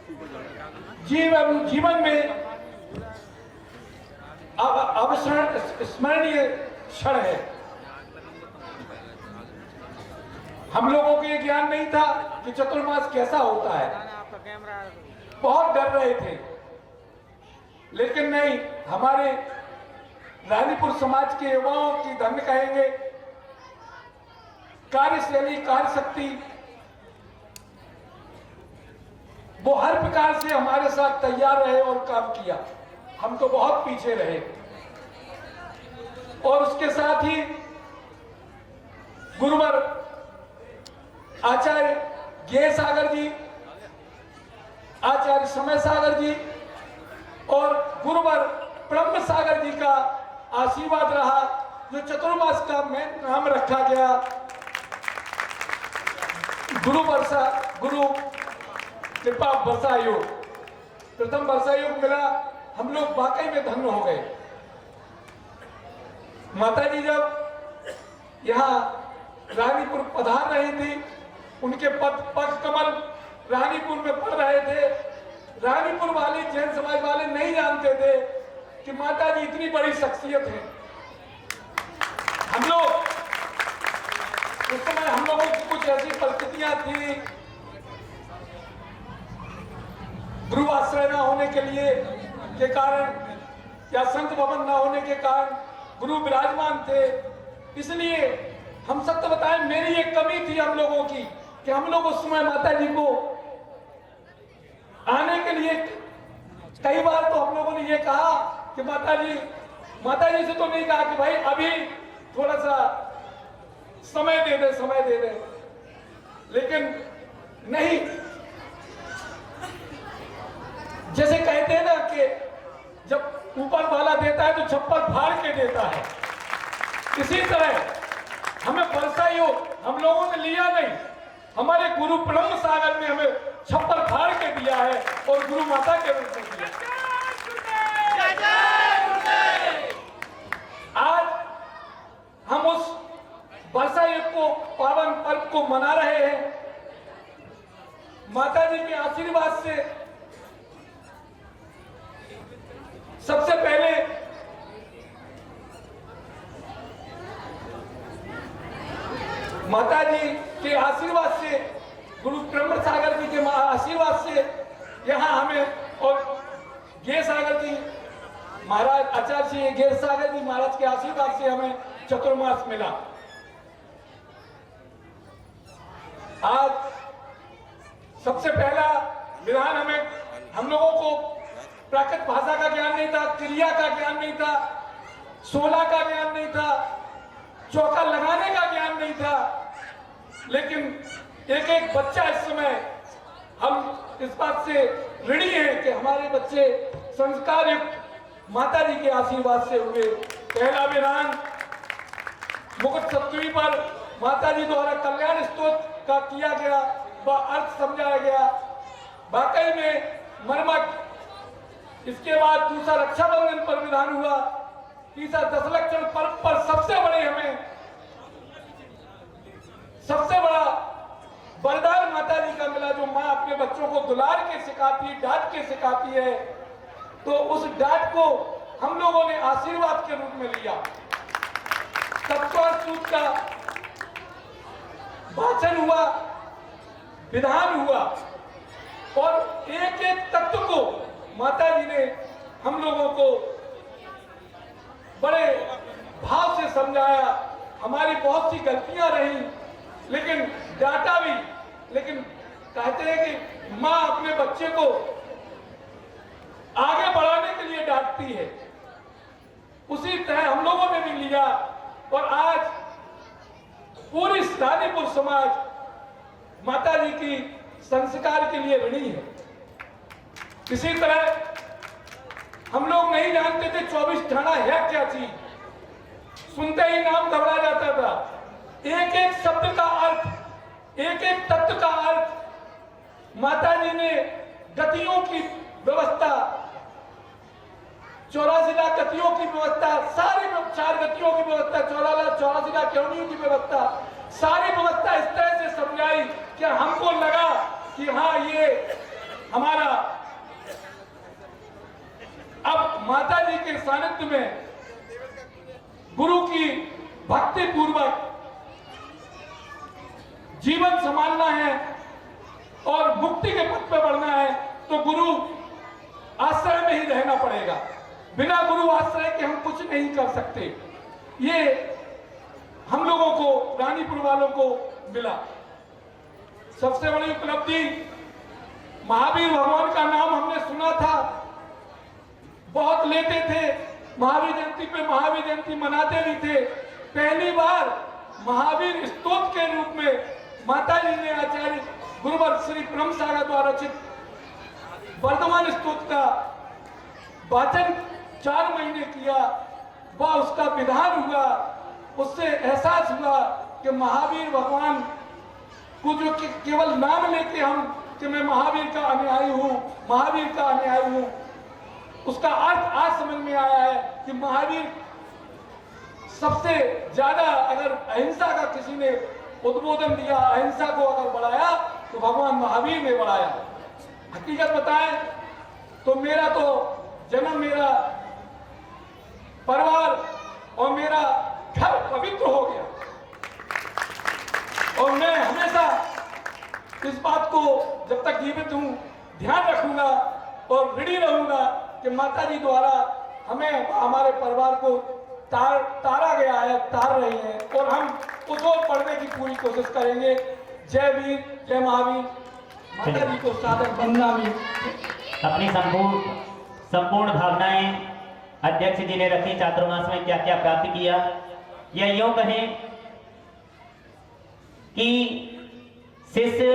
जीवन में अविस्मरणीय क्षण है। हम लोगों को ये ज्ञान नहीं था कि चतुर्मास कैसा होता है, बहुत डर रहे थे, लेकिन नहीं, हमारे रानीपुर समाज के युवाओं की धन्य कहेंगे कार्यशैली, कार्यशक्ति, वो हर प्रकार से हमारे साथ तैयार रहे और काम किया। हम तो बहुत पीछे रहे। और उसके साथ ही गुरुवर आचार्य ज्ञेय सागर जी, आचार्य समय सागर जी और गुरुवर ब्रह्म सागर जी का आशीर्वाद रहा, जो चतुर्मास का नाम रखा गया गुरु कृपा वर्षा योग। प्रथम वर्षा योग मिला, हम लोग वाकई में धन्य हो गए। माता जी जब यहाँ रानीपुर पधार रही थी, उनके पग कमल रानीपुर में पड़ रहे थे। रानीपुर वाले जैन समाज वाले नहीं जानते थे कि माता जी इतनी बड़ी शख्सियत है। हम लोग उस समय, हम लोगों की कुछ ऐसी परिस्थितियां थी, गुरु आश्रय न होने के कारण या संत भवन न होने के कारण गुरु विराजमान थे। इसलिए हम सत्य बताएं, मेरी एक कमी थी हम लोगों की कि हम लोग उस समय माता जी को आने के लिए, कई बार तो हम लोगों ने ये कहा कि माता जी से तो नहीं कहा कि भाई अभी थोड़ा सा समय दे दे, लेकिन नहीं, जैसे कहते हैं ना कि जब ऊपर वाला देता है तो छप्पर फाड़ के देता है, इसी तरह हमें वर्षा योग हम लोगों ने लिया नहीं, हमारे गुरु ब्रह्म सागर ने हमें छप्पर फाड़ के दिया है और गुरु माता के रूप में दिया। आज हम उस वर्षा योग को, पावन पर्व को मना रहे हैं। माता जी के आशीर्वाद से सबसे पहले माता जी के आशीर्वाद से, गुरु ब्रह्म सागर जी के आशीर्वाद से यहाँ हमें, और ज्ञेय सागर जी महाराज, आचार्य श्री ज्ञेय सागर जी महाराज के आशीर्वाद से हमें चतुर्मास मिला। आज सबसे पहला विधान हम लोगों को प्राकृत भाषा का ज्ञान नहीं था, क्रिया का ज्ञान नहीं था, 16 का ज्ञान नहीं था, चौका लगाने का ज्ञान नहीं था, लेकिन एक एक बच्चा इस समय, हम इस बात से ऋणी हैं कि हमारे बच्चे संस्कार युक्त माता जी के आशीर्वाद से हुए। पहला विधान मुकुट सप्तमी पर माता जी द्वारा कल्याण स्तोत्र का किया गया, वह अर्थ समझाया गया, वाकई में मर्मक। इसके बाद दूसरा रक्षाबंधन पर विधान हुआ, तीसरा दशलक्षण पर्व पर सबसे बड़ा वरदान माता जी का मिला, जो माँ अपने बच्चों को दुलार के सिखाती, डांट के सिखाती है, तो उस डांट को हम लोगों ने आशीर्वाद के रूप में लिया। सप्तम सूत्र का भाषण हुआ, विधान हुआ, और एक एक तत्व को माता जी ने हम लोगों को बड़े भाव से समझाया। हमारी बहुत सी गलतियां रही, लेकिन डांटा भी, लेकिन कहते हैं कि माँ अपने बच्चे को आगे बढ़ाने के लिए डांटती है, उसी तरह हम लोगों ने भी लिया। और आज पूरी रानीपुर समाज माता जी की संस्कार के लिए ऋणी है। इसी तरह हम लोग नहीं जानते थे 24 ठाणा है क्या चीज, सुनते ही नाम घबरा जाता था। एक एक शब्द का अर्थ, एक एक तत्व का अर्थ माता जी ने गतियों की व्यवस्था, 84 लाख गतियों की व्यवस्था, सारी 4 गतियों की व्यवस्था, 84 लाख क्योनियों की व्यवस्था, सारी व्यवस्था इस तरह से समझाई कि हमको लगा कि हाँ, ये हमारा माता जी के सानिध्य में गुरु की भक्ति पूर्वक जीवन संभालना है और मुक्ति के पथ पर बढ़ना है तो गुरु आश्रय में ही रहना पड़ेगा। बिना गुरु आश्रय के हम कुछ नहीं कर सकते। ये हम लोगों को, रानीपुर वालों को मिला। सबसे बड़ी उपलब्धि, महावीर भगवान का नाम हमने सुना था, बहुत लेते थे, महावीर जयंती पे महावीर जयंती मनाते भी थे। पहली बार महावीर स्तोत्र के रूप में माता जी ने आचार्य गुरुवर श्री ब्रह्म सागर द्वारा रचित वर्तमान स्तोत्र का वाचन 4 महीने किया। वह उसका विधान हुआ, उससे एहसास हुआ कि महावीर भगवान को जो केवल नाम लेके हम कि मैं महावीर का अनुयायी हूँ, महावीर का अनुयायी हूँ, उसका अर्थ आज समझ में आया है कि महावीर सबसे ज्यादा अगर अहिंसा का किसी ने उद्बोधन दिया, अहिंसा को अगर बढ़ाया तो भगवान महावीर ने बढ़ाया। हकीकत बताएं तो मेरा तो जन्म, मेरा परिवार और मेरा घर पवित्र हो गया और मैं हमेशा इस बात को जब तक जीवित हूं ध्यान रखूंगा और ऋणी रहूंगा कि माता जी द्वारा हमें, हमारे परिवार को तारा गया है, तार रही है और हम उस ओर बढ़ने की पूरी कोशिश करेंगे। जय वीर, जय महावीर, माता जी को सादर वंदना। अपनी संपूर्ण भावनाएं अध्यक्ष जी ने रखी। चातुर्मास में क्या क्या प्राप्त किया, या यूं कहें कि शिष्य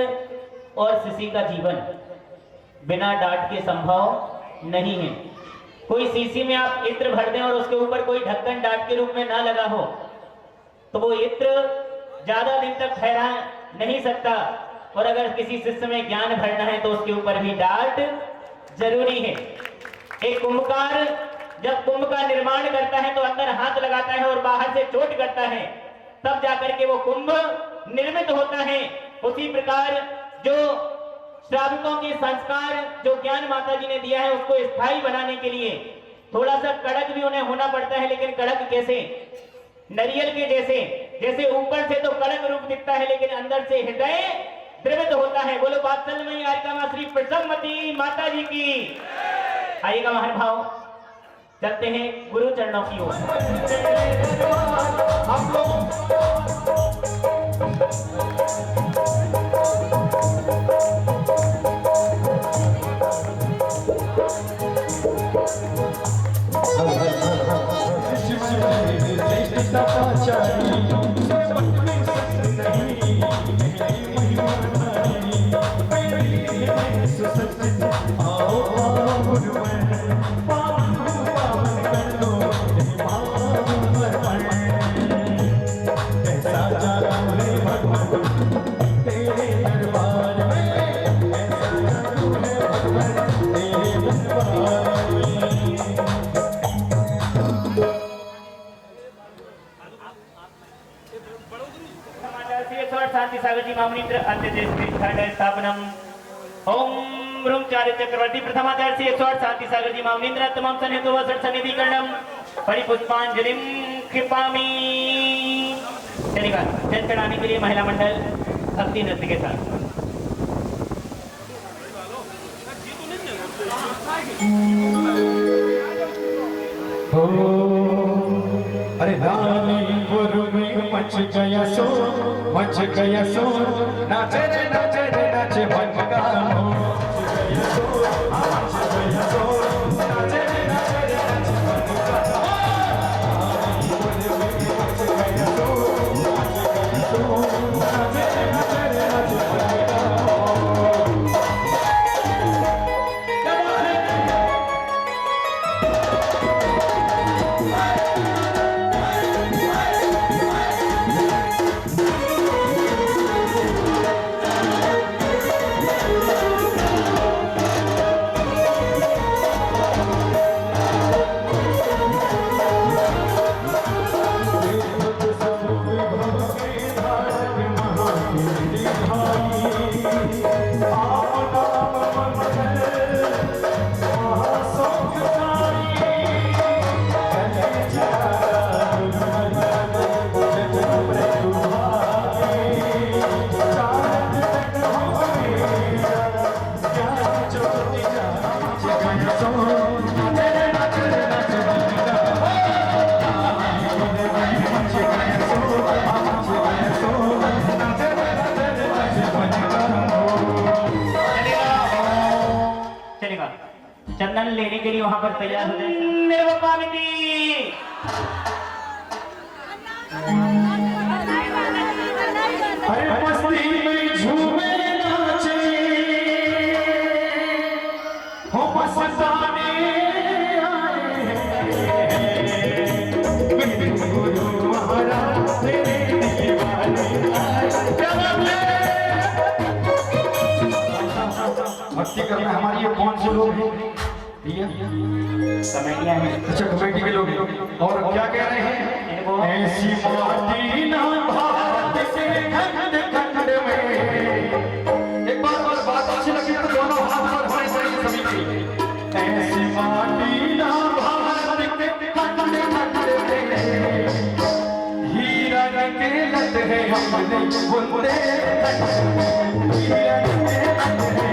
और शिष्य का जीवन बिना डांट के संभव नहीं है। कोई शीशी में आप इत्र भर दें और उसके ऊपर कोई ढक्कन डांट के रूप में ना लगा हो तो वो इत्र ज्यादा दिन तक ठहरा नहीं सकता। और अगर किसी शिष्य में ज्ञान भरना है तो उसके ऊपर भी डांट जरूरी है। एक कुंभकार जब कुंभ का निर्माण करता है तो अंदर हाथ लगाता है और बाहर से चोट करता है, तब जाकर के वो कुंभ निर्मित होता है। उसी प्रकार जो श्रावकों के संस्कार, जो ज्ञान माता जी ने दिया है, उसको स्थायी बनाने के लिए थोड़ा सा कड़क भी उन्हें होना पड़ता है। लेकिन कड़क कैसे? नारियल के जैसे, जैसे ऊपर से तो कड़क रूप दिखता है लेकिन अंदर से हृदय द्रवित होता है। बोलो वात्सल्यमयी आर्का श्री प्रसन्नवती माता जी की। आइएगा महानुभाव, चलते हैं गुरु चरणों की ओर। शांति सागर जी मामनित्र अंत्य स्थापनम। ओम रूम चार्य चक्रवर्ती प्रथमाचार्य से 108 शांति सागर जी मामनित्र तमाम सन्निधि व सन्निधिकरणम परिपुष्पांजलिम कृपामी। चलिएगा, जल चढ़ाने के लिए महिला मंडल भक्ति नृत्य के साथ। अरे रानीपुर में मच गया शोर, नाचे रे नाचे भटका चंदन लेने के लिए वहां पर तैयार हो जाए। निर्वपामिति अरे मस्ती में झूमे नाचे हो मस्ताने आए मेरे गुरु महाराज तेरे दीवाने आए। भक्ति करना हमारी ये कौन से लोग हैं? कमेटियां हैं। अच्छा कमेटी के लोग हैं। और क्या कह रहे हैं? ऐसी माटी ना भारत के खंड खंड में। एक बार बात अच्छी लगी तो दोनों हाथ पर होने चाहिए सभी के। ऐसी माटी ना भारत के खंड खंड में। हीरा के लट है हमने बुंदे हीरा के लट है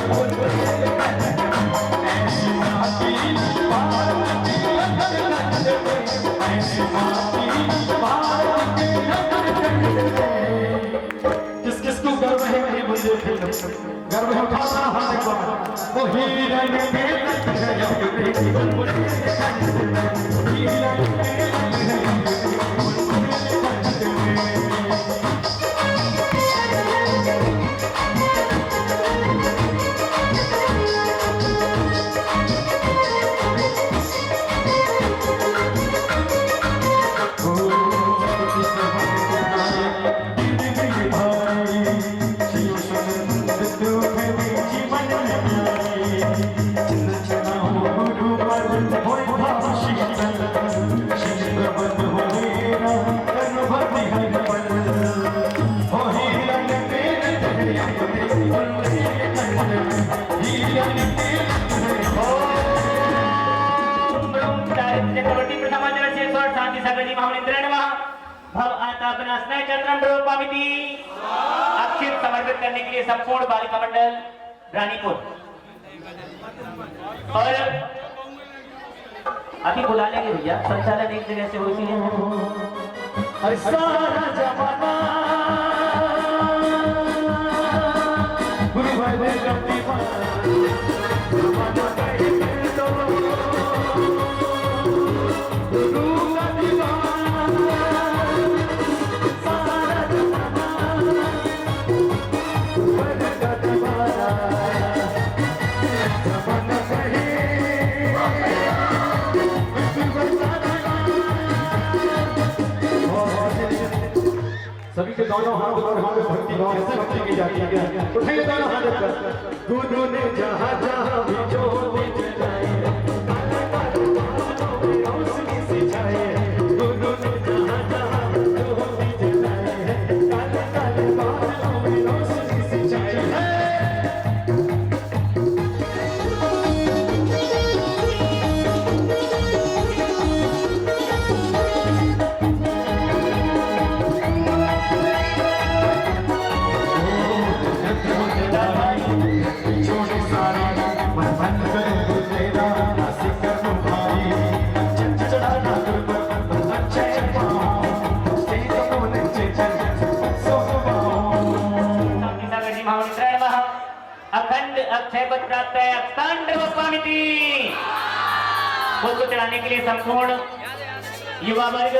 बुंदे। ऐसी माटी भारत के खंड खंड में। ऐसी माटी भारत के खंड खंड में। किस किस को गर्व है मेरी बुंदे गर्व है उठाना हाथ एक बार। वो हीरा के लट है हमने बुंदे हीरा के लट है अक्षित समर्पित करने के लिए संपूर्ण बालिका मंडल रानीपुर। और अभी बुला लेंगे भैया, संचालन एक जगह से हो इसीलिए। सारा जमाना गुरु भाई ने गलती सभी के दोनों हाथ और हमें भक्ति भाव से भक्ति की जाती है। उठाइए दोनों हाथ ऊपर। गुरु ने जहाँ जहाँ भी ज्योति जलाए रोशनी सिंचाए। गुरु ने जहाँ जहाँ भी ज्योति जलाए काले काले बादलों में रोशनी सिंचाए। अखंड अक्षय पद प्राप्त है अखंड को चलाने के लिए संपूर्ण युवा वर्ग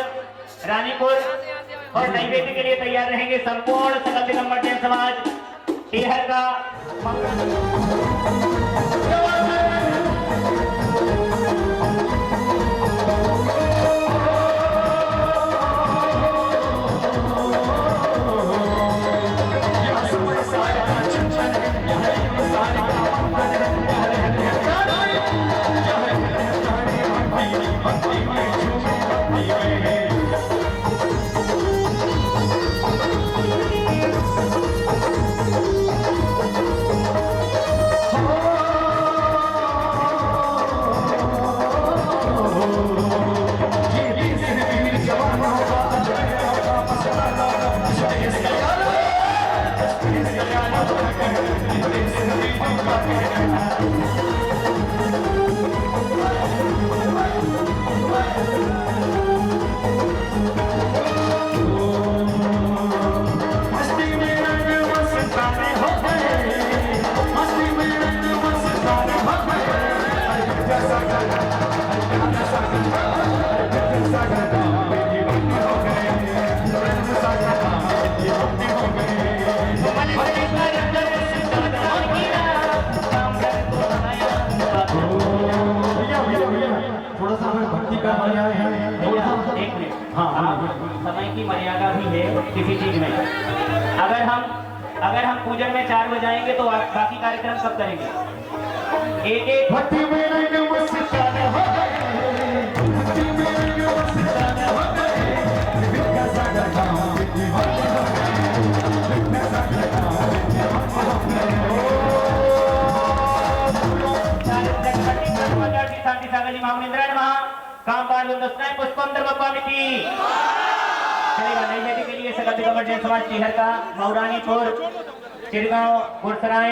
रानीपुर और नैवेद्य के लिए तैयार रहेंगे। संपूर्ण सकल दिगंबर जैन समाज टीहर का भैया एक मिनट, हाँ समय की मर्यादा भी है किसी चीज में। अगर हम पूजन में 4 बजाएंगे तो बाकी कार्यक्रम सब करेंगे। एक भक्ति मेरे नमस्कार हो गए, भक्ति मेरे नमस्कार हो गए, विद्या सागर धाम विधि हो गए, विद्या सागर धाम विधि हो गए। शांति सागर जी महामंदिरान महा काम पाठ दोस्ताएं पुष्पंदर बाबा मिट्टी चलेगा। नई बेटी के लिए सकल दिगंबर जैन समाज टिहर का मौरानीपुर चिड़गांव गुरसराय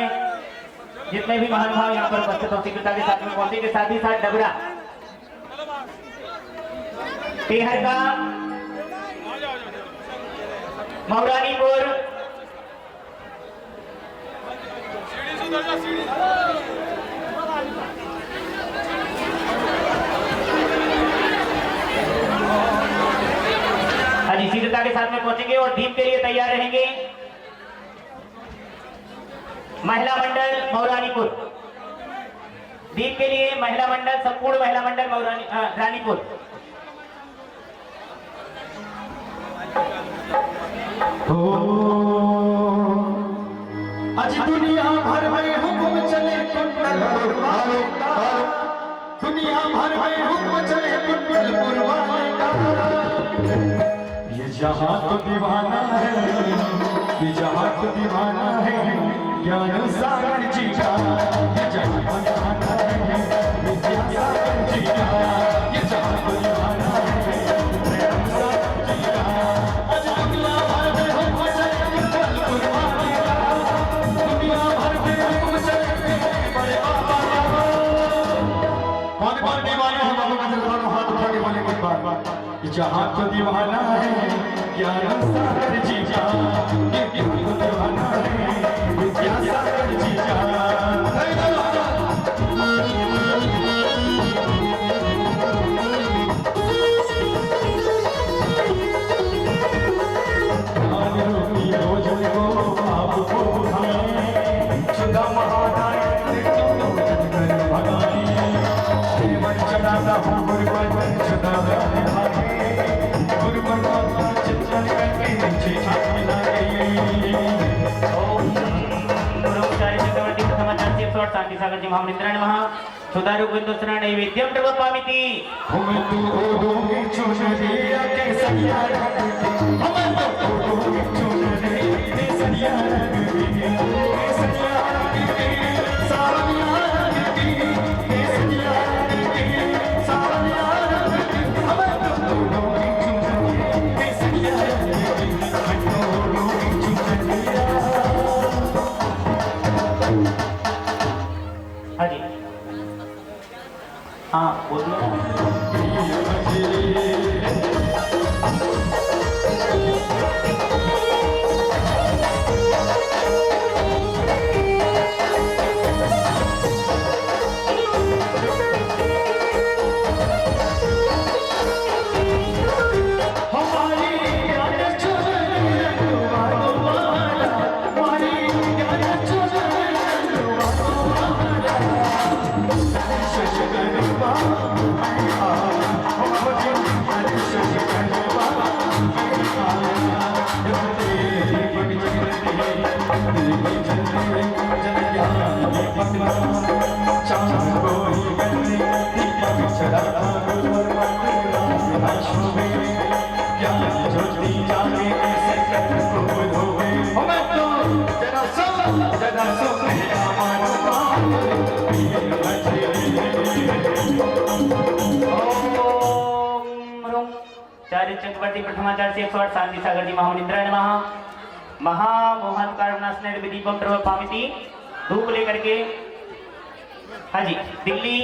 जितने भी महानुभाव यहाँ पर उपस्थित हो शीघ्रता के साथ में पहुंचे के साथ ही साथ डबरा टिहर का मौरानीपुर हाजी शीघ्रता के साथ में पहुंचेंगे और दीप के लिए तैयार रहेंगे। महिला मंडल मौरानीपुर, दीप के लिए महिला मंडल, संपूर्ण महिला मंडल रानीपुर। आज दुनिया भर में हुक्म चले कुंडल पुरवाने का, दुनिया भर में हुक्म चले कुंडल पुरवाने का। ये जहाँ तो दीवाना है, ये जहाँ तो दीवाना है ज्ञान सागर जी का, ये जहाँ तो दीवाना है विद्या सागर जी का, ये जहाँ तो दीवाना है प्रेम सागर जी का। आज दुनिया भर में हुक्म चले कुंडल पुरवाने का, दुनिया भर में हुक्म चले बड़े बाबा। कौन दीवाना है बाबा का दोनों हाथ उठा के बोले कोई बात। जहाँ तो दीवाना है ज्ञान सागर जी का, ये तो दीवाना है विद्या सागर जी का। भोजन को आपको उठाए, खुदा महानायक भगाई, मन चढ़ाता हूँ गुरुवर खुदा शांति सागर जी महामंदिरान महा सुधारु गुंदोसना नैवेद्यम प्रवपामिति हमें तू ओढ़ोगे चुनरिया के सैया रंग की, हमें तो ओढ़ोगे चुनरिया के सैया रंग की, के सैया रंग की, सावरिया रंग की, के सैया रंग की, सावरिया रंग की। हमें तो ओढ़ोगे चुनरिया के सैया रंग की, हमें तो ओढ़ोगे चुनरिया। हाजी हाँ बोलो। चक्रवर्ती प्रथमाचार्य से 108 शांति सागर जी महामंदिरान महा महामोहन कारुणास्नेह विदीपम प्रवपामिति धूप लेकर के हाजी दिल्ली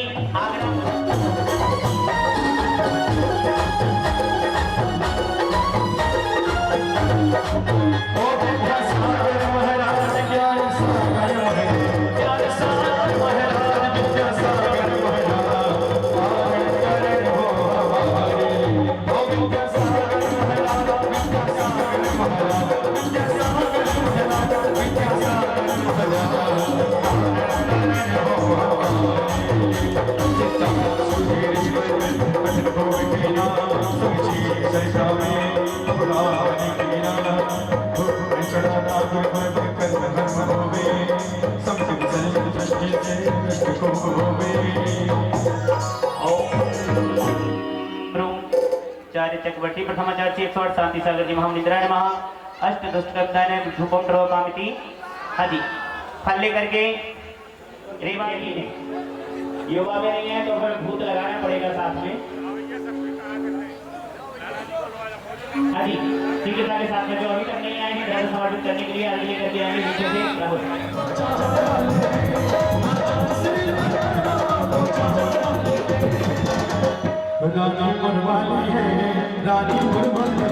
Thank you. आचार्य चक्रवर्ती प्रथमाचार्य श्री 108 शांति सागर जी महामनिद्राय नमः अष्ट दुष्ट धूपम ड्रो कामिति आदि फल लेकर के रेवा नहीं है, योगा में नहीं है तो फिर भूत लगाना पड़ेगा साथ में आदि शीघ्रता के साथ में। जो अभी तक नहीं आए हैं धर्म समर्पित करने के लिए आगे लेकर के आएंगे पीछे से रानी पुरवाली है, रानी पुरवाली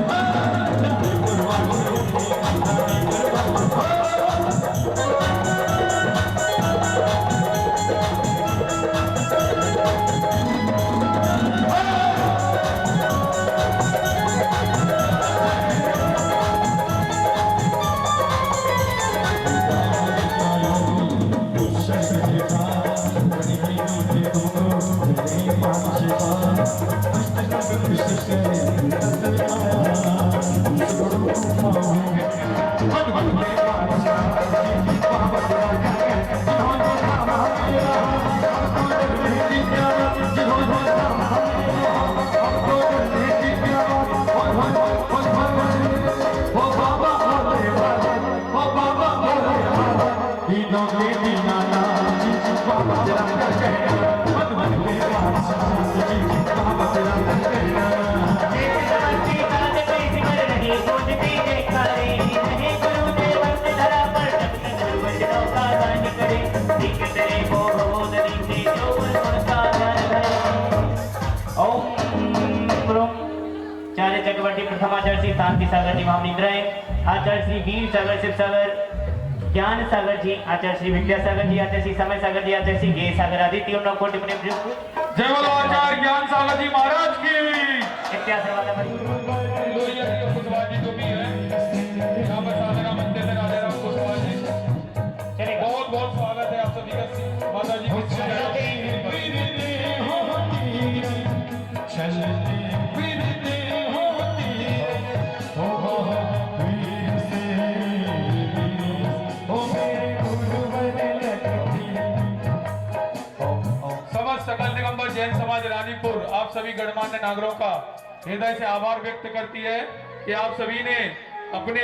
चक्रवर्ती प्रथमाचार्य श्री शांति सागर जी महामनिद्राय आचार्य श्री वीर सागर शिव सागर ज्ञान सागर जी आचार्य श्री विद्या सागर जी आचार्य श्री समय सागर जी आचार्य श्री गे सागर आदि तीनों कोटि मुनि जय बोलो आचार्य ज्ञान सागर जी महाराज की इतिहास वाला बहुत बहुत स्वागत है आप सभी का माता जी सकल दिगंबर जैन समाज रानीपुर आप सभी गणमान्य नागरिकों का हृदय से आभार व्यक्त करती है कि आप सभी ने अपने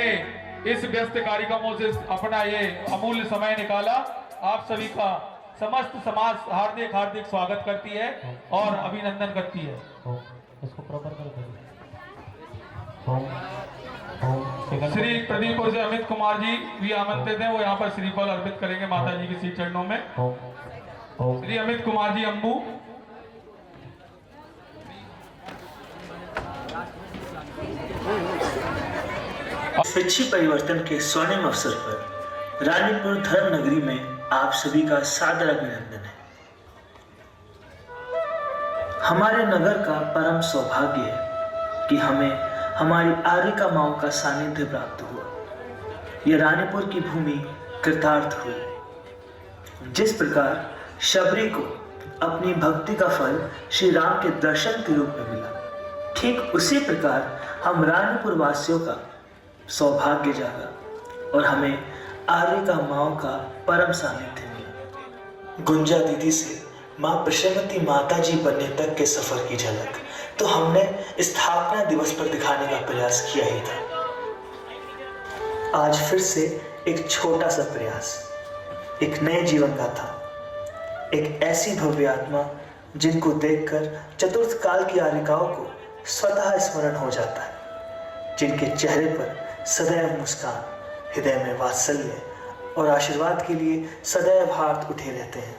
इस व्यस्त कार्यक्रमों से अपना ये अमूल्य समय निकाला। आप सभी का समस्त समाज हार्दिक हार्दिक स्वागत करती है और अभिनंदन करती है। इसको प्रॉपर श्री प्रदीपुर से अमित कुमार जी भी आमंत्रित हैं, वो यहाँ पर श्रीफल अर्पित करेंगे माता जी के श्री चरणों में। श्री अमित कुमार जी अम्बू। शिक्षी परिवर्तन के स्वर्णिम अवसर पर रानीपुर धर्म नगरी में आप सभी का सादर अभिनंदन है। हमारे नगर का परम सौभाग्य है कि हमें हमारी आर्यिका माओ का सानिध्य प्राप्त हुआ। यह रानीपुर की भूमि कृतार्थ हुई। जिस प्रकार शबरी को अपनी भक्ति का फल श्री राम के दर्शन के रूप में मिला, ठीक उसी प्रकार हम रानीपुर वासियों का सौभाग्य जागा और हमें आर्यिका माओ का परम सानिध्य मिला। गुंजा दीदी से मां प्रसन्नवती माता जी बनने तक के सफर की झलक तो हमने स्थापना दिवस पर दिखाने का प्रयास किया ही था। आज फिर से एक छोटा सा प्रयास, एक नए जीवन का था, एक ऐसी भव्य आत्मा जिनको देखकर चतुर्थ काल की आर्यिकाओं को स्वतः स्मरण हो जाता है, जिनके चेहरे पर सदैव मुस्कान, हृदय में वात्सल्य और आशीर्वाद के लिए सदैव हाथ उठे रहते हैं।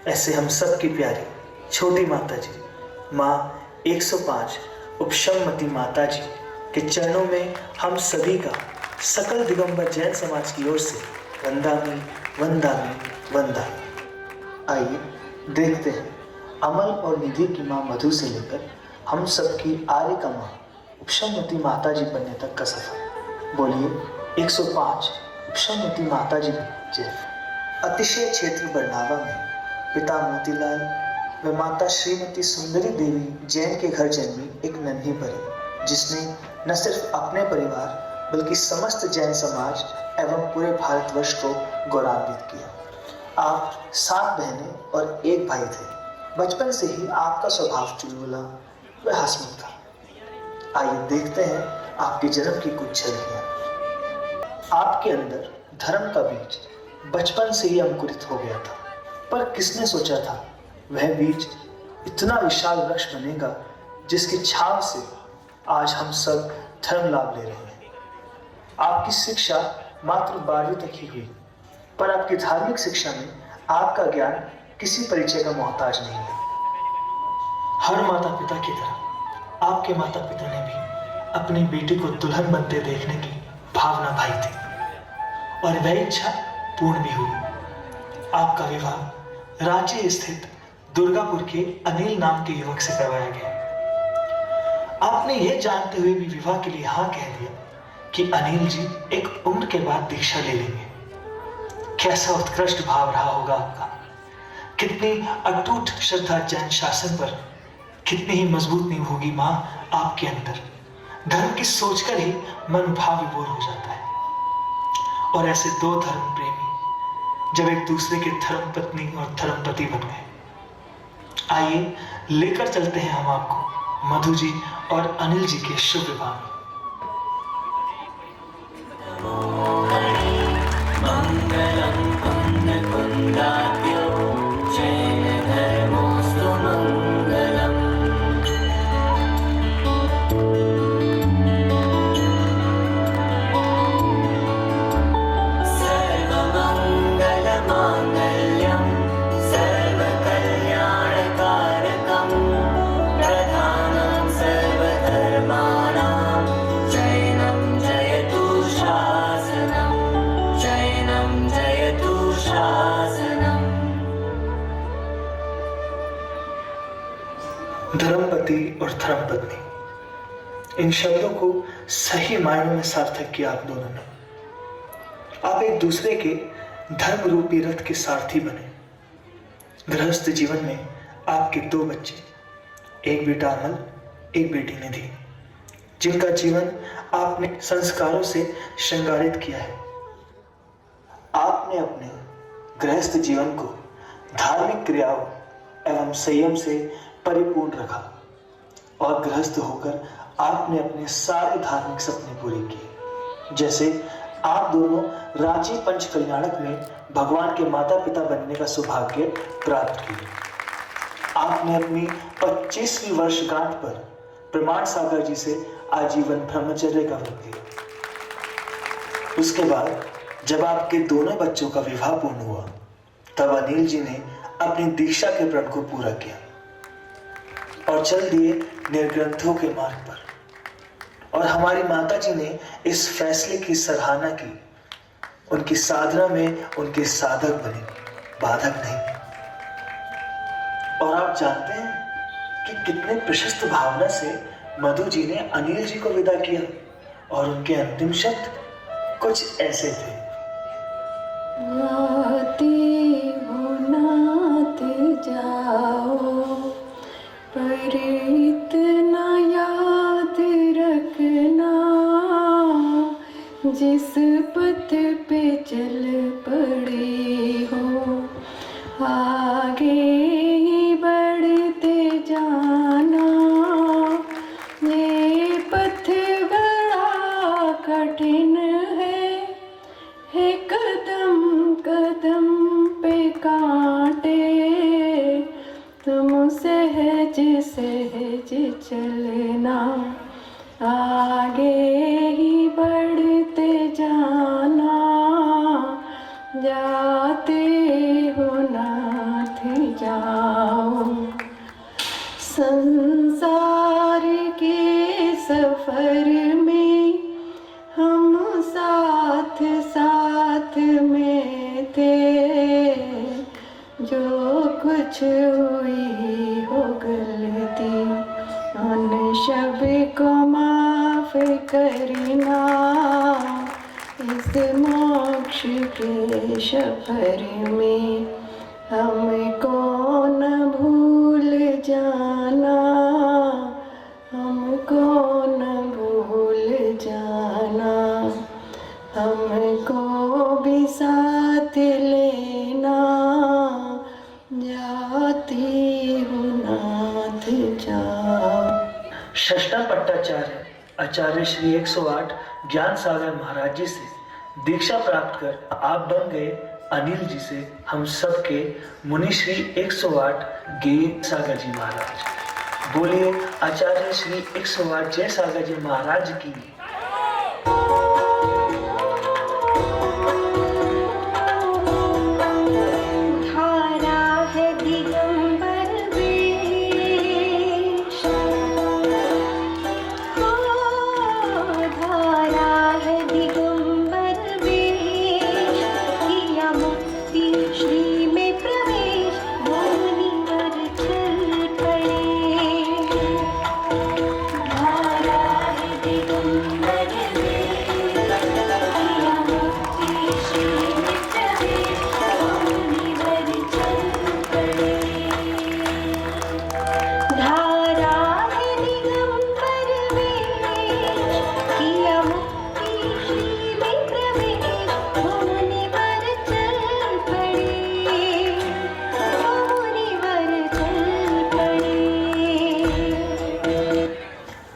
ऐसे हम सब की प्यारी छोटी माता जी माँ 105 उपशमवती माता जी के चरणों में हम सभी का सकल दिगंबर जैन समाज की ओर से वंदामी वंदामी वंदामी। आइए देखते हैं अमल और निधि की माँ मधु से लेकर हम सबकी आर्यिका माँ उपशमवती माता जी बनने तक का सफर। बोलिए 105 उपशमवती माता जी जय। अतिशय क्षेत्र बरनावा में पिता मोतीलाल व माता श्रीमती सुंदरी देवी जैन के घर जन्मी एक नन्ही परी, जिसने न सिर्फ अपने परिवार बल्कि समस्त जैन समाज एवं पूरे भारतवर्ष को गौरवान्वित किया। आप 7 बहनें और 1 भाई थे। बचपन से ही आपका स्वभाव चुलबुला व हंसमुख था। आइए देखते हैं आपके जन्म की कुछ झलकियां। आपके अंदर धर्म का बीज बचपन से ही अंकुरित हो गया था, पर किसने सोचा था वह बीज इतना विशाल वृक्ष बनेगा जिसकी छाव से आज हम सब धर्म लाभ ले रहे हैं। आपकी शिक्षा मात्र 12वीं तक ही हुई, पर आपकी धार्मिक शिक्षा में आपका ज्ञान किसी परिचय का मोहताज नहीं है। हर माता पिता की तरह आपके माता पिता ने भी अपनी बेटी को दुल्हन बनते देखने की भावना भाई थी, और वह इच्छा पूर्ण भी हुई। आपका विवाह रांची स्थित दुर्गापुर के अनिल नाम के युवक से करवाया गया। आपने यह जानते हुए भी विवाह के लिए हाँ कह दिया कि अनिल जी एक उम्र के बाद दीक्षा ले लेंगे। कैसा उत्कृष्ट भाव रहा होगा आपका, कितनी अटूट श्रद्धा जैन शासन पर, कितनी ही मजबूत नींव होगी मां आपके अंदर। धर्म की सोचकर ही मन भाव विभोर हो जाता है। और ऐसे दो धर्म प्रेमी जब एक दूसरे के धर्म पत्नी और धर्म पति बन गए, आइए लेकर चलते हैं हम आपको मधु जी और अनिल जी के शुभ विवाह में। धर्मपति और धर्मपत्नी, इन शब्दों को सही मायनों में सार्थक किया आप दोनों ने। आप एक दूसरे के धर्म रूपी रथ के सारथी बने। गृहस्थ जीवन में आपके दो बच्चे, एक बेटा अमल, एक बेटी निधि, जिनका जीवन आपने संस्कारों से श्रृंगारित किया है। आपने अपने गृहस्थ जीवन को धार्मिक क्रियाओं एवं संयम से परिपूर्ण रखा, और गृहस्थ होकर आपने अपने सारे धार्मिक सपने पूरे किए। जैसे आप दोनों रांची पंच कल्याणक में भगवान के माता पिता बनने का सौभाग्य प्राप्त किए। आपने अपनी 25वीं वर्षगांठ पर प्रमाण सागर जी से आजीवन ब्रह्मचर्य का व्रत लिया। उसके बाद जब आपके दोनों बच्चों का विवाह पूर्ण हुआ, तब अनिल जी ने अपनी दीक्षा के प्रण को पूरा किया और चल दिए निर्ग्रंथों के मार्ग पर। और हमारी माता जी ने इस फैसले की सराहना की। उनकी साधना में उनके साधक बने, बाधक नहीं। और आप जानते हैं कि कितने प्रशस्त भावना से मधु जी ने अनिल जी को विदा किया, और उनके अंतिम शब्द कुछ ऐसे थे। जाओ पर इतना याद रखना, जिस पथ पे चल पड़े हो आगे ही बढ़ते जाना। ये पथ बड़ा कठिन है कदम कदम पे कांटे, तुम सहज सहज चलना, आगे ही बढ़ते जाना, जाते हो नाथ जाओ। संसार के सफर में हम साथ साथ में थे, जो कुछ हुई हो गलती उन सब को माफ करना। इस मोक्ष के सफर में हमको न भूल जाना, हमको न भूल जाना, हमको भी साथ लेना, जाती हूँ नाथ जाओ। षष्ठा पट्टाचार्य आचार्य श्री 108 ज्ञान सागर महाराज जी से दीक्षा प्राप्त कर आप बन गए अनिल जी से हम सबके मुनि श्री 108 गे सागर जी महाराज। बोलिए आचार्य श्री 108 जय सागर जी महाराज की।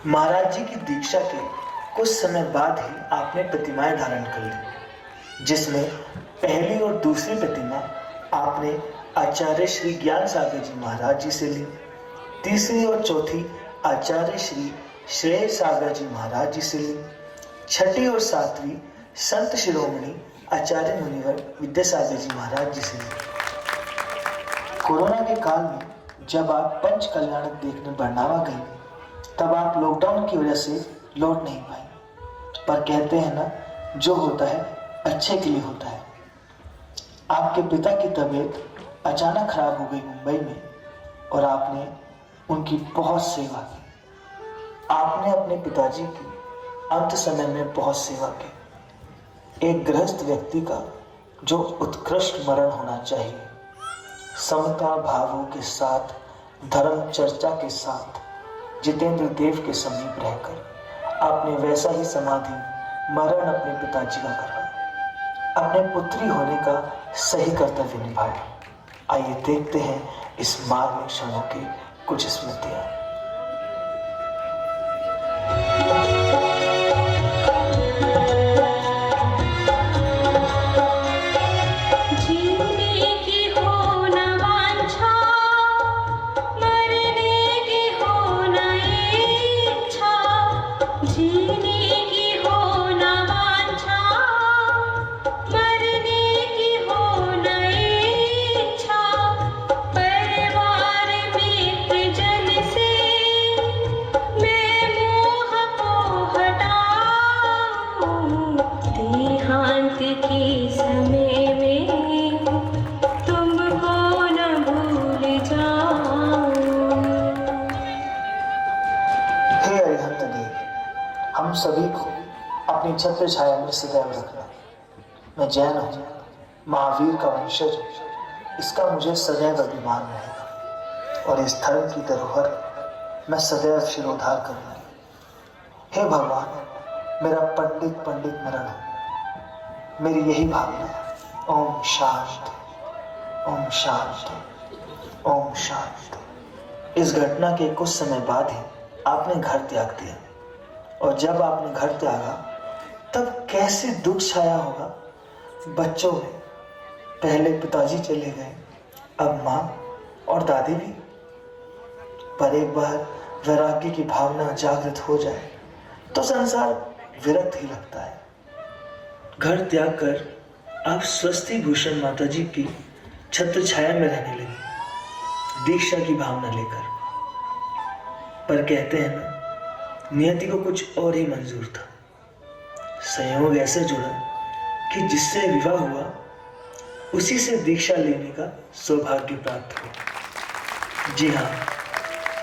महाराज जी की दीक्षा के कुछ समय बाद ही आपने प्रतिमाएं धारण कर ली, जिसमें पहली और दूसरी प्रतिमा आपने आचार्य श्री ज्ञान सागर जी महाराज जी से ली, तीसरी और चौथी आचार्य श्री श्रेय सागर जी महाराज जी से ली, छठी और सातवीं संत शिरोमणि आचार्य मुनिवर विद्यासागर जी महाराज जी से ली। कोरोना के काल में जब आप पंच कल्याणक देखने बरनावा गई, तब आप लॉकडाउन की वजह से लौट नहीं पाए, पर कहते हैं ना, जो होता है अच्छे के लिए होता है। आपके पिता की तबीयत अचानक खराब हो गई मुंबई में, और आपने उनकी बहुत सेवा की। आपने अपने पिताजी की अंत समय में बहुत सेवा की। एक गृहस्थ व्यक्ति का जो उत्कृष्ट मरण होना चाहिए, समता भावों के साथ, धर्म चर्चा के साथ, जितेंद्र देव के समीप रहकर आपने वैसा ही समाधि मरण अपने पिताजी का करवाया, अपने पुत्री होने का सही कर्तव्य निभाया। आइए देखते हैं इस मार्मिक क्षणों की कुछ स्मृतियां। हम सभी को अपनी छत्र छाया में सदैव रखना। मैं जैन हूँ, महावीर का वंशज हूँ, इसका मुझे सदैव अभिमान रहेगा, और इस धर्म की धरोहर मैं सदैव शिरोधार करूँगा। हे भगवान, मेरा पंडित मरण हो, मेरी यही भावना है। ओम शांति, ओम शांति, ओम शांति। इस घटना के कुछ समय बाद ही आपने घर त्याग दिया, और जब आपने घर त्यागा तब कैसे दुख छाया होगा बच्चों में। पहले पिताजी चले गए, अब माँ और दादी भी। पर एक बार वैराग्य की भावना जागृत हो जाए तो संसार विरक्त ही लगता है। घर त्याग कर आप स्वस्ति भूषण माता जी की छत्र छाया में रहने लगी, दीक्षा की भावना लेकर। पर कहते हैं ना, नियति को कुछ और ही मंजूर था। संयोग ऐसे जुड़ा कि जिससे विवाह हुआ उसी से दीक्षा लेने का सौभाग्य प्राप्त हुआ। जी हाँ,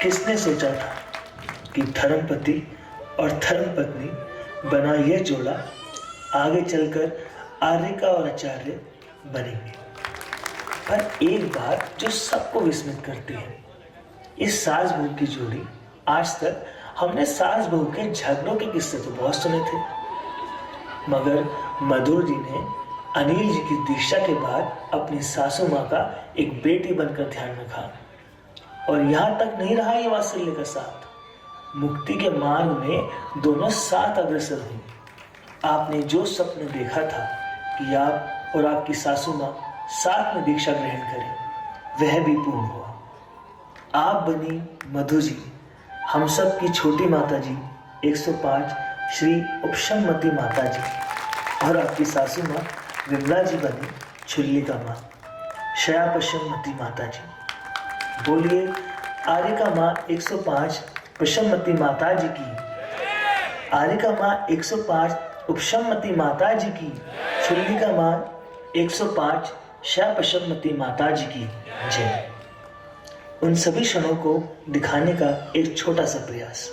किसने सोचा था कि धर्मपति और धर्मपत्नी बना यह जोड़ा आगे चलकर आर्यिका और आचार्य बनेंगे। पर एक बात जो सबको विस्मित करती है, इस सास बहू की जोड़ी आज तक हमने सास बहू के झगड़ों के किस्से तो बहुत सुने थे, मगर मधुर जी ने अनिल जी की दीक्षा के बाद अपनी सासू माँ का एक बेटी बनकर ध्यान रखा। और यहाँ तक नहीं रहा ये वात्सल्य का साथ, मुक्ति के मार्ग में दोनों साथ अग्रसर हुए। आपने जो स्वप्न देखा था कि आप और आपकी सासू माँ साथ में दीक्षा ग्रहण करें, वह भी पूर्ण हुआ। आप बनी मधु जी, हम सब की छोटी माता जी 105 श्री उपशममती माता जी, और आपकी सासू माँ विमला जी बनी छुल्लिका माँ श्यापशममती माता जी। बोलिए आर्यका माँ 105 उपशममती माता जी की, आर्यका माँ 105 उपशममती माता जी की, छुल्लिका माँ 105 श्यापशममती माता जी की जय। उन सभी क्षणों को दिखाने का एक छोटा सा प्रयास।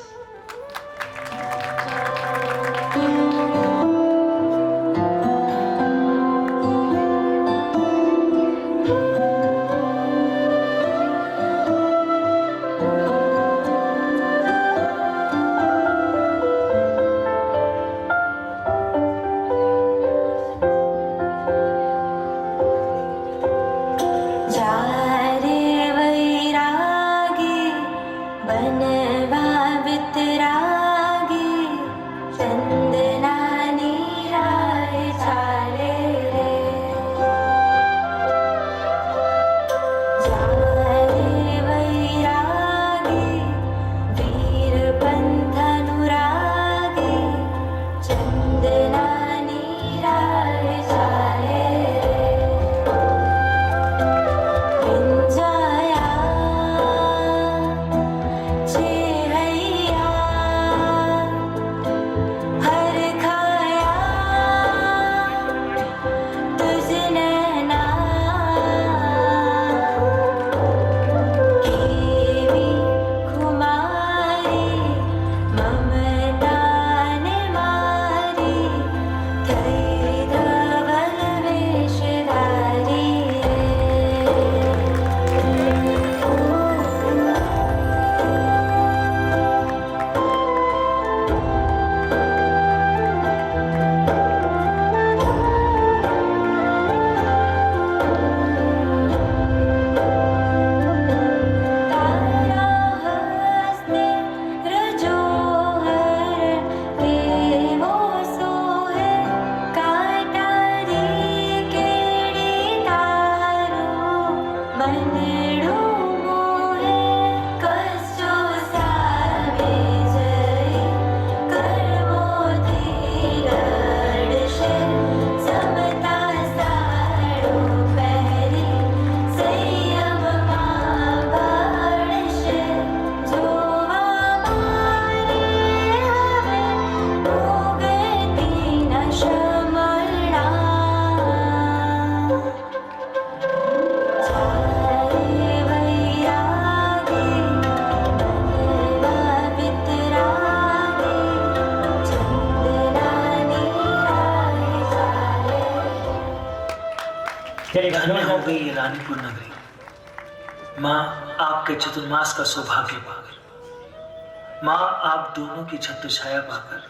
धन्य हो गई ये रानीपुर नगरी। माँ आपके चतुर्मास का सौभाग्य पाकर, माँ आप दोनों की छत्र छाया पाकर,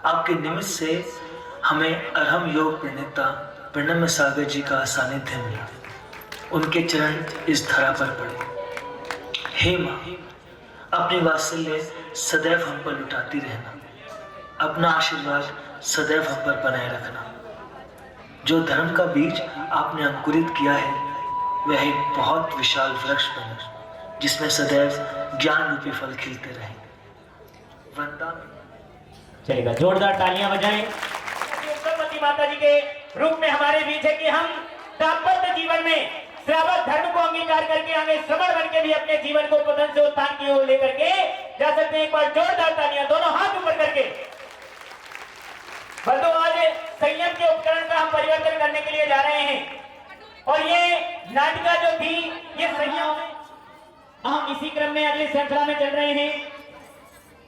आपके निमित्त से हमें अरहम योग प्रणेता प्रणम्य सागर जी का सानिध्य मिला। उनके चरण इस धरा पर पड़े। हे माँ, अपनी वात्सल्य सदैव हम पर लुटाती रहना, अपना आशीर्वाद सदैव हम पर बनाए रखना। जो धर्म का बीज आपने अंकुरित किया है, वह एक बहुत विशाल वृक्ष बने, जिसमें सदैव ज्ञान रूपी फल खिलते रहे। वरदान चलेगा, जोरदार तालियां बजाएं। उपशममती माता जी के रूप में हमारे बीच है कि हम दाम्पत्य जीवन में श्रावक धर्म को अंगीकार करके हमें श्रवण बन के भी अपने जीवन को पतन से उत्थान की ओर लेकर के जा सकते हैं। एक बार जोरदार तालियां, दोनों हाथ ऊपर करके। बंधु, आज संयम के उपकरण का हम परिवर्तन करने के लिए जा रहे हैं, और ये नाटिका जो थी ये संयम, हम इसी क्रम में अगली श्रृंखला में चल रहे हैं।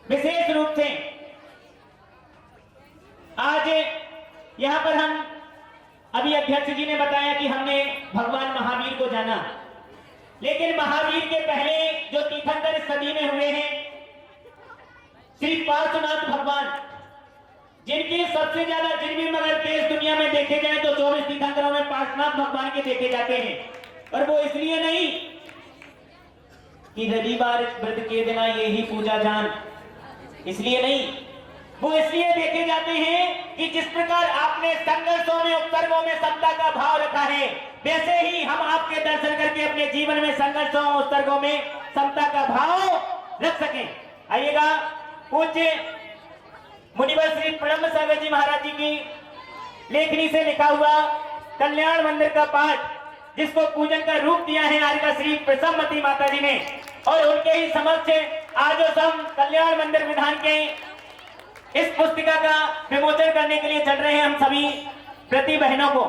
विशेष रूप से आज यहाँ पर हम, अभी अध्यक्ष जी ने बताया कि हमने भगवान महावीर को जाना, लेकिन महावीर के पहले जो तीर्थंकर इस सदी में हुए हैं, श्री पार्श्वनाथ भगवान, जिनके सबसे ज्यादा जिनमें मगर देश दुनिया में देखे जाए तो 24 तीर्थंकरों में पार्श्वनाथ भगवान के देखे जाते हैं। और वो इसलिए नहीं कि रविवार व्रत के दिन यही पूजा जान, इसलिए नहीं, वो इसलिए देखे जाते हैं कि जिस प्रकार आपने संघर्षों में उपसर्गों में समता का भाव रखा है, वैसे ही हम आपके दर्शन करके अपने जीवन में संघर्षों उपसर्गों में समता का भाव रख सकें। आइएगा, पूज्य मुनिवर श्री प्रणब सागर जी महाराज जी की लेखनी से लिखा हुआ कल्याण मंदिर का पाठ, जिसको पूजन का रूप दिया है आर्यका श्री प्रसन्नमती माता जी ने, और उनके ही समक्ष आज हम कल्याण मंदिर विधान के इस पुस्तिका का विमोचन करने के लिए चल रहे हैं। हम सभी प्रति बहनों को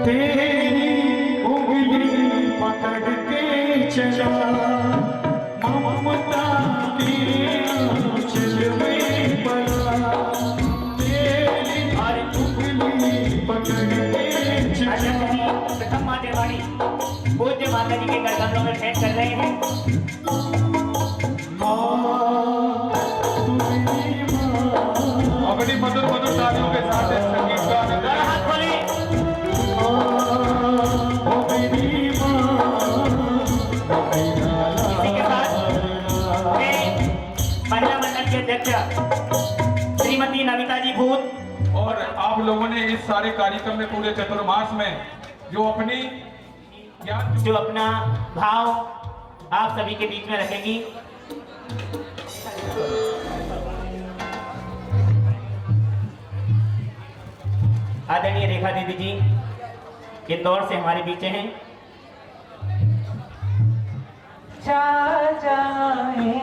तेरी उंगली पकड़ के चला ममता के आंचल में पला, तेरी उंगली पकड़ के चला। प्रथम माँ देवानी पूज्य माता जी के करकमलों में भेंट कर रहे हैं। अपनी मधुर मधुर तालियों के साथ इस संगीत का आनंद लें। हाथ खोलें। इसी के साथ महिला मंडल के अध्यक्ष श्रीमती नमिता जी भूत और आप लोगों ने इस सारे कार्यक्रम में पूरे चतुर्मास में जो अपना भाव आप सभी के बीच में रखेगी। आदरणीय रेखा दीदी जी इंदौर से हमारे बीच हैं। छा जाए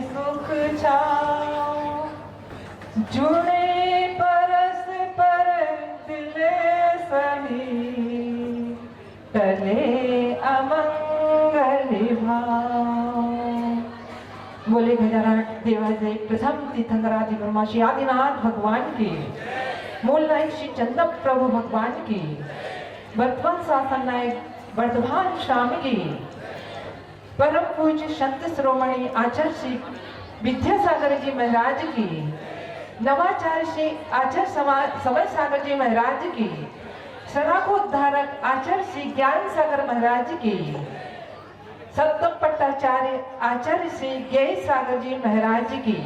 सुख छाओ, जुड़े परस पर दिल सही, टले अमंगल भाव। बोले गजानन देवाजय प्रथम तीर्थंकरादि ब्रह्मर्षि आदिनाथ भगवान की, मूल नायक श्री चंद्र प्रभु भगवान की, वर्तमान शासन नायक वर्धमान स्वामी की, परम पूज्य संत श्रोमणी आचार्य श्री विद्यासागर जी महाराज की, नवाचार्य श्री आचार्य समय सागर जी महाराज की, सनाकोद्धारक आचार्य श्री ज्ञान सागर महाराज की, सप्तम पट्टाचार्य आचार्य श्री ज्ञान सागर जी महाराज की,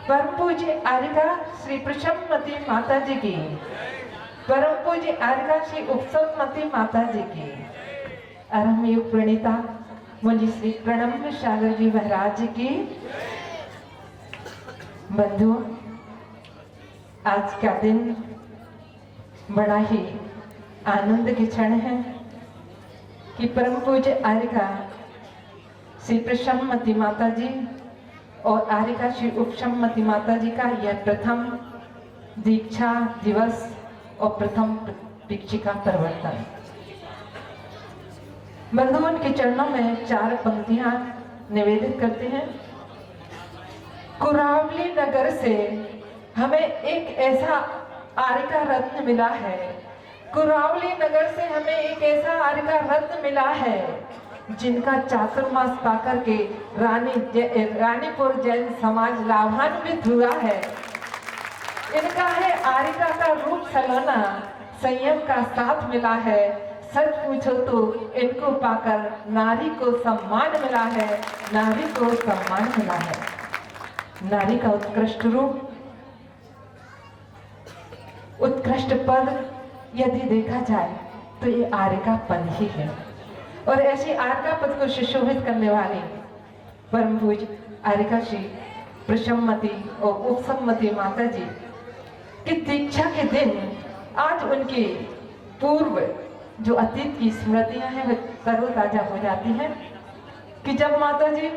परम पूज्य आर्यका श्री प्रसन्नमती माता जी की, परम पूज्य आर्यका श्री उपसन्नमती माता जी की, अरम युग प्रणीता मुझे श्री प्रणब सागर जी महाराज की। बंधु, आज का दिन बड़ा ही आनंद के क्षण है कि परम पूज्य आर्यका श्री प्रसन्नमती माता जी और आर्यका श्री उपसन्नमती माता जी का यह प्रथम दीक्षा दिवस और प्रथम दीक्षिका प्रवर्तन। बंधुओं के चरणों में 4 पंक्तियां निवेदित करते हैं। कुरावली नगर से हमें एक ऐसा आर्यका रत्न मिला है, कुरावली नगर से हमें एक ऐसा आर्यका रत्न मिला है जिनका चातुर्मास पाकर के रानीपुर जैन समाज लाभान्वित हुआ है। इनका है आर्यका का रूप सलोना, संयम का साथ मिला है। सच पूछो तो इनको पाकर नारी को सम्मान मिला है, नारी को सम्मान मिला है। नारी का उत्कृष्ट रूप, उत्कृष्ट पद यदि देखा जाए तो ये आर्यका पद ही है। और ऐसी आर्यका पद को सुशोभित करने वाली परम पूज्य आर्यका श्री प्रसन्नमती और उपसन्नमती माता जी की दीक्षा के दिन आज उनके पूर्व जो अतीत की स्मृतियां हैं वह तरोताजा हो जाती हैं कि जब माता जी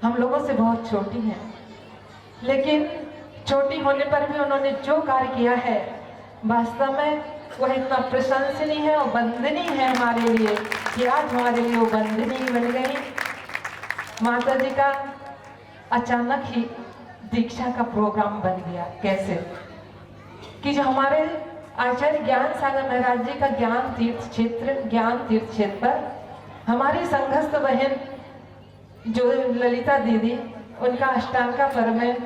हम लोगों से बहुत छोटी हैं, लेकिन छोटी होने पर भी उन्होंने जो कार्य किया है वास्तव में वह इतना प्रशंसनीय है और वंदनीय है हमारे लिए कि आज हमारे लिए वो वंदनीय बन गई। माता जी का अचानक ही दीक्षा का प्रोग्राम बन गया। कैसे कि जो हमारे आचार्य ज्ञान सागर महाराज जी का ज्ञान तीर्थ क्षेत्र पर हमारी संघस्थ बहन जो ललिता दीदी, उनका अष्टांगा पर्व में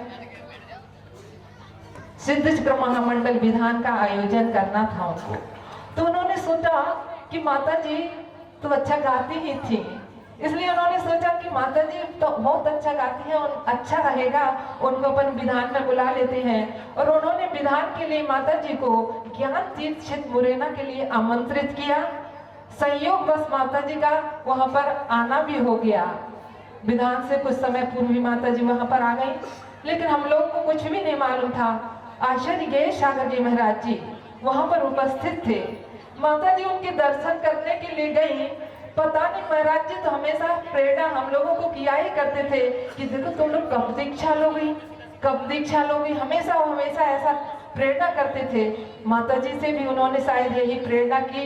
सिद्ध चक्र महामंडल विधान का आयोजन करना था उनको, तो उन्होंने सोचा कि माता जी तो अच्छा गाती ही थी, इसलिए उन्होंने सोचा कि माता जी तो बहुत अच्छा गाती हैं और अच्छा रहेगा उनको अपन विधान में बुला लेते हैं। और उन्होंने विधान के लिए माता जी को ज्ञान तीर्थ क्षेत्र मुरैना के लिए आमंत्रित किया। संयोग बस माता जी का वहां पर आना भी हो गया। विधान से कुछ समय पूर्व ही माता जी वहां पर आ गई, लेकिन हम लोग को कुछ भी नहीं मालूम था। आचार्य गए सागर जी महाराज जी वहां पर उपस्थित थे। माता जी उनके दर्शन करने के लिए गई। पता नहीं महाराज जी तो हमेशा प्रेरणा हम लोगों को किया ही करते थे कि देखो तुम लोग कब दीक्षा लोगी, कब दीक्षा लोगी, हमेशा ऐसा प्रेरणा करते थे। माता जी से भी उन्होंने शायद यही प्रेरणा की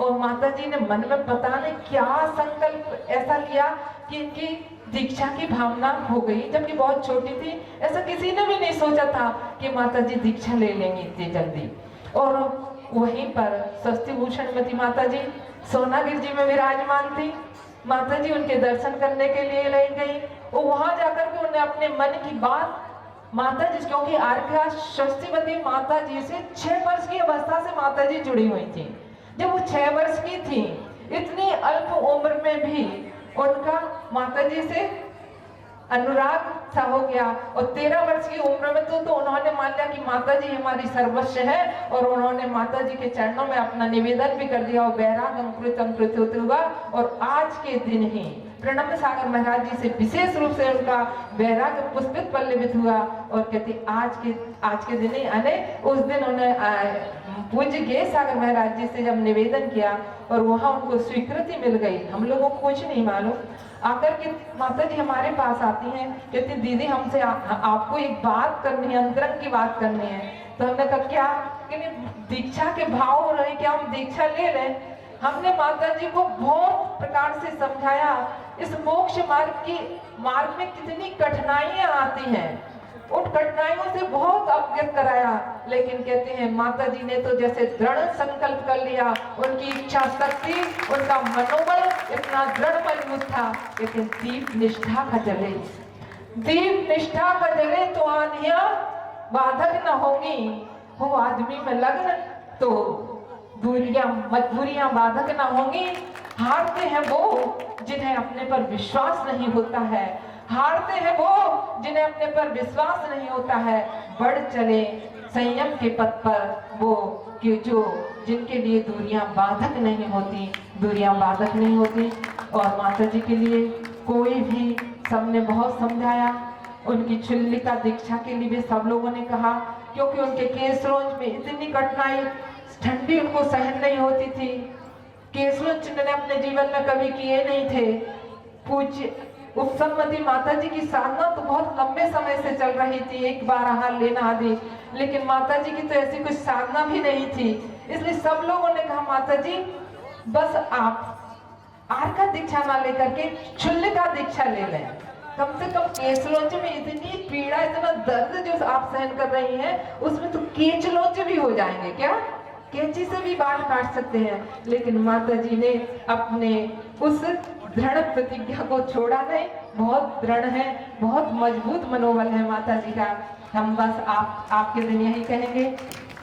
और माता जी ने मन में पता नहीं क्या संकल्प ऐसा लिया कि इनकी दीक्षा की भावना हो गई, जबकि बहुत छोटी थी। ऐसा किसी ने भी नहीं सोचा था कि माता जी दीक्षा ले लेंगी इतनी जल्दी। और वहीं पर स्वस्ति भूषणमती माता जी सोनागिर जी में विराजमान थी। माता जी उनके दर्शन करने के लिए ले गई और वहां जाकर के उन्हें अपने मन की बात माता जी, क्योंकि आर्घा स्वस्तिवती माता जी से 6 वर्ष की अवस्था से माता जी जुड़ी हुई थी। जब वो 6 वर्ष की थी, इतनी अल्प उम्र में भी उनका माता जी से अनुराग सा हो गया। और 13 वर्ष की उम्र में तो उन्होंने मान लिया कि माता जी हमारी सर्वस्व है और उन्होंने माता जी के चरणों में अपना निवेदन भी कर दिया और बैराग अंकुरित हुआ। और आज के दिन ही प्रणब सागर महाराज जी से विशेष रूप से उनका वैराग्य पुष्पित पल्लवित हुआ। और कहते आज के दिन ही आने उस दिन उन्हें पूज्य गए सागर महाराज जी से जब निवेदन किया और वहां उनको स्वीकृति मिल गई। हम लोगों को कुछ नहीं मालूम, आकर के माता जी हमारे पास आती हैं, कहती दीदी हमसे आपको एक बात करनी है, अंतरंग की बात करनी है। तो हमने कहा क्या? दीक्षा के भाव हो रहे, क्या हम दीक्षा ले लें? हमने माता जी को बहुत प्रकार से समझाया इस मोक्ष मार्ग में कितनी कठिनाइयां आती हैं, उन कठिनाइयों से बहुत अवगत कराया। लेकिन कहते हैं माता जी ने तो जैसे दृढ़ संकल्प कर लिया, उनकी इच्छा शक्ति, उनका मनोबल इतना दृढ़ मजबूत था। लेकिन दीप निष्ठा का जले, दीप निष्ठा का जले तो आंधियां बाधक न होंगी, हो आदमी में लगन तो मजबूरियां बाधक न होंगी। हारते हैं वो जिन्हें अपने पर विश्वास नहीं होता है, हारते हैं वो जिन्हें अपने पर विश्वास नहीं होता है। बढ़ चले संयम के पथ पर वो कि जो जिनके लिए दूरियां बाधक नहीं होती, दूरियां बाधक नहीं होती। और माता जी के लिए कोई भी, सबने बहुत समझाया। उनकी चुल्लिका दीक्षा के लिए भी सब लोगों ने कहा, क्योंकि उनके केसरोंज में इतनी कठिनाई, ठंडी उनको सहन नहीं होती थी। केसरोंज जिन्होंने अपने जीवन में कभी किए नहीं थे। पूज्य उपसम्मति माता जी की साधना तो बहुत लंबे समय से चल रही थी, एक बार आहार लेना आदि, लेकिन माता जी की तो ऐसी कुछ साधना भी नहीं थी। इसलिए सब लोगों ने कहा माता जी बस आप आर्का दीक्षा ना लेकर के चुल्लिका दीक्षा ले लें। कम से कम केचलोंच में इतनी पीड़ा, इतना दर्द जो आप सहन कर रही हैं, उसमें तो केचलोंच भी हो जाएंगे क्या? कैंची से भी बाल काट सकते हैं। लेकिन माता जी ने अपने उस दृढ़ प्रतिज्ञा को छोड़ा नहीं, बहुत दृढ़ है, बहुत मजबूत मनोबल है माता जी का। हम बस आपके दिन यही कहेंगे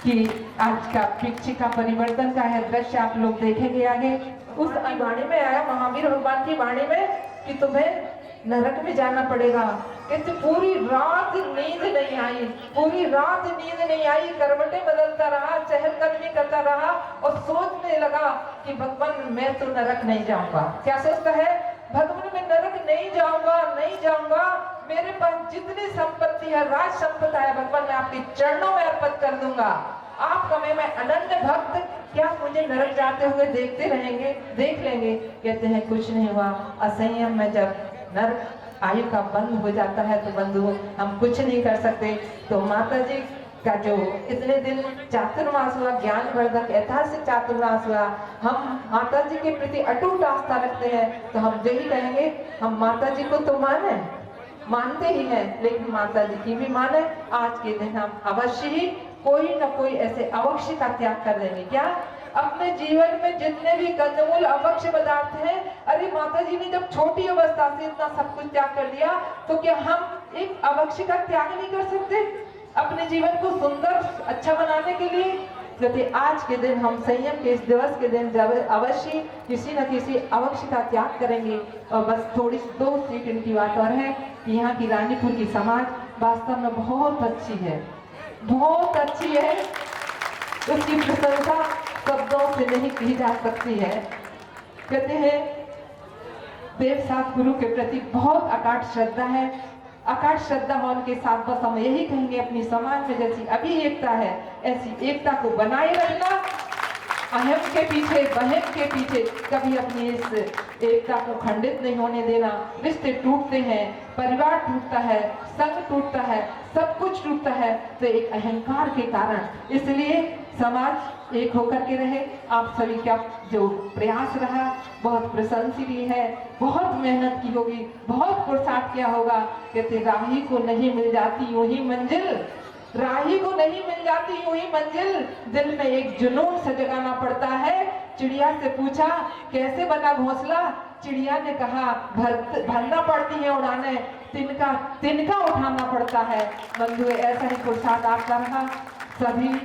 कि आज का पिक्चर का परिवर्तन का है दृश्य आप लोग देखेंगे आगे। उस वाणी में आया महावीर भगवान की वाणी में कि तुम्हें नरक में जाना पड़ेगा। कहते पूरी रात नींद नहीं आई, पूरी रात नींद नहीं आई, करवटें बदलता रहा, चहलकदमी करता रहा और सोचने लगा कि भगवान मैं तो नरक नहीं जाऊंगा। क्या सोचता है? भगवान मैं नरक नहीं जाऊंगा, नहीं जाऊंगा। मेरे पास जितनी संपत्ति है, राज संपत्ति है, भगवान मैं आपके चरणों में अर्पित कर दूंगा। आपका मैं अनन्य भक्त, क्या मुझे नरक जाते हुए देखते रहेंगे, देख लेंगे? कहते हैं कुछ नहीं हुआ। असंयम में जब नरक आयु का बंद हो जाता है तो बंधु हम कुछ नहीं कर सकते। तो माता जी का जो इतने दिन चातुर्मास हुआ, ज्ञानवर्धक ऐतिहासिक चातुर्मास हुआ, हम माता जी के प्रति अटूट आस्था रखते हैं। तो हम यही कहेंगे, हम माता जी को तो मानते ही हैं, लेकिन माता जी की भी माने। आज के दिन हम अवश्य ही कोई न कोई ऐसे अवश्य का त्याग कर देंगे। क्या? अपने जीवन में जितने भी कंदमूल अवश्य पदार्थ हैं, अरे माता जी ने जब छोटी अवस्था से इतना सब कुछ त्याग कर दिया, तो क्या हम एक अवश्य का त्याग नहीं कर सकते? अपने जीवन को सुंदर अच्छा बनाने के लिए कहते आज के दिन हम संयम के इस दिवस के दिन जब अवश्य किसी न किसी अवश्य का त्याग करेंगे। और बस थोड़ी सी 2 सेकंड की बात और है कि यहाँ की रानीपुर की समाज वास्तव में बहुत अच्छी है, बहुत अच्छी है। उसकी प्रशंसा शब्दों से नहीं की जा सकती है। कहते हैं देव साथ गुरु के प्रति बहुत अकाट श्रद्धा है। अकाट श्रद्धा होने के साथ बस हम यही कहेंगे अपनी समाज में जैसी अभी एकता है ऐसी एकता को बनाए रखना। अहम के पीछे बहम के पीछे कभी अपनी इस एकता को खंडित नहीं होने देना। रिश्ते टूटते हैं, परिवार टूटता है, संग टूटता है, सब कुछ टूटता है तो एक अहंकार के कारण। इसलिए समाज एक होकर के रहे। आप सभी का जो प्रयास रहा बहुत प्रशंसनीय है। बहुत मेहनत की होगी, बहुत पुरुषार्थ किया होगा। कहते राही को नहीं मिल जाती यूं ही मंजिल, राही को नहीं मिल जाती यूं ही मंजिल, दिल में एक जुनून से जगाना पड़ता है। चिड़िया से पूछा कैसे बना घोंसला, चिड़िया ने कहा भरना पड़ती है उड़ाने, तिनका उठाना पड़ता है। बंधु ऐसा ही पुरुषार्थ आपका रहा। सभी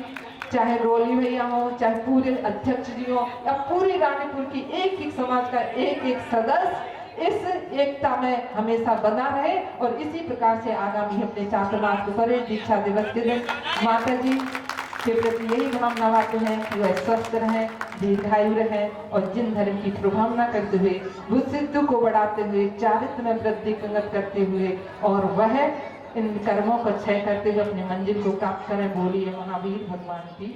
चाहे रोली भैया हो, चाहे पूरे अध्यक्ष जी हो या पूरी रानीपुर की एक एक समाज का एक एक सदस्य इस एकता में हमेशा बना रहे और इसी प्रकार से आगामी अपने चातुर्मास को करें। दीक्षा दिवस के दिन माता जी के प्रति यही भावना लाते हैं कि वह स्वस्थ रहें, दीर्घायु रहें और जिन धर्म की प्रभावना करते हुए बुद्ध सिद्धि को बढ़ाते हुए चारित्र में वृद्धि करते हुए और वह इन कर्मों को क्षय करते हुए अपनी मंजिल को प्राप्त करें। बोलिए महावीर भगवान की।